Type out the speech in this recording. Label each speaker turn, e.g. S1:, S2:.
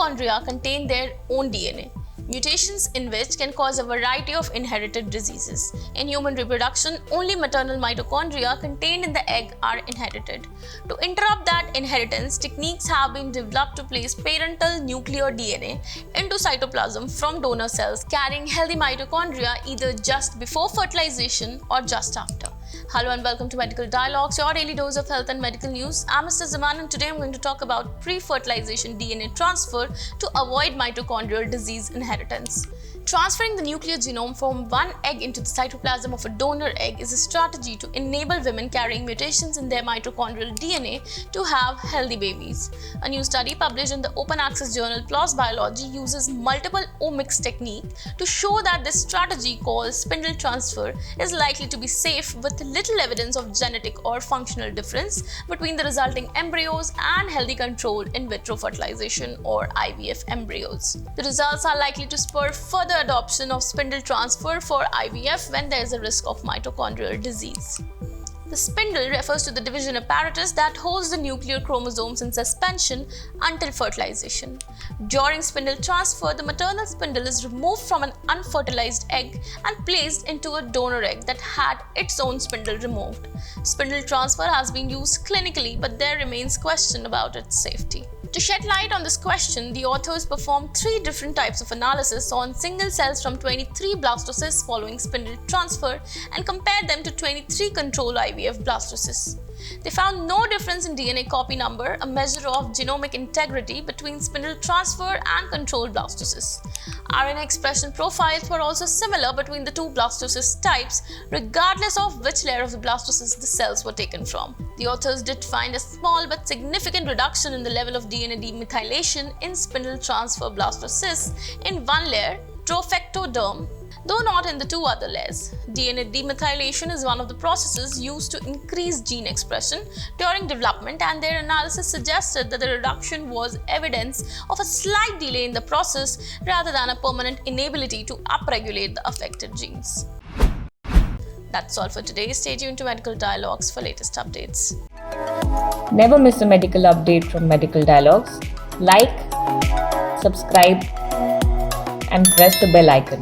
S1: mitochondria contain their own DNA, mutations in which can cause a variety of inherited diseases. In human reproduction, only maternal mitochondria contained in the egg are inherited. To interrupt that inheritance, techniques have been developed to place parental nuclear DNA into cytoplasm from donor cells carrying healthy mitochondria either just before fertilization or just after. Hello and welcome to Medical Dialogues, your daily dose of health and medical news. I'm Mr. Zaman and today I'm going to talk about pre-fertilization DNA transfer to avoid mitochondrial disease inheritance. Transferring the nuclear genome from one egg into the cytoplasm of a donor egg is a strategy to enable women carrying mutations in their mitochondrial DNA to have healthy babies. A new study published in the open access journal PLOS Biology uses multiple omics technique to show that this strategy called spindle transfer is likely to be safe with little evidence of genetic or functional difference between the resulting embryos and healthy controlled in vitro fertilization or IVF embryos. The results are likely to spur further adoption of spindle transfer for IVF when there is a risk of mitochondrial disease. The spindle refers to the division apparatus that holds the nuclear chromosomes in suspension until fertilization. During spindle transfer, the maternal spindle is removed from an unfertilized egg and placed into a donor egg that had its own spindle removed. Spindle transfer has been used clinically, but there remains question about its safety. To shed light on this question, the authors performed 3 different types of analysis on single cells from 23 blastocysts following spindle transfer and compared them to 23 control IVF blastocysts. They found no difference in DNA copy number, a measure of genomic integrity between spindle transfer and control blastocysts. RNA expression profiles were also similar between the 2 blastocyst types, regardless of which layer of the blastocyst the cells were taken from. The authors did find a small but significant reduction in the level of DNA demethylation in spindle transfer blastocysts in one layer, trophectoderm, though not in the 2 other layers. DNA demethylation is one of the processes used to increase gene expression during development, and their analysis suggested that the reduction was evidence of a slight delay in the process rather than a permanent inability to upregulate the affected genes. That's all for today. Stay tuned to Medical Dialogues for latest updates.
S2: Never miss a medical update from Medical Dialogues. Like, subscribe, and press the bell icon.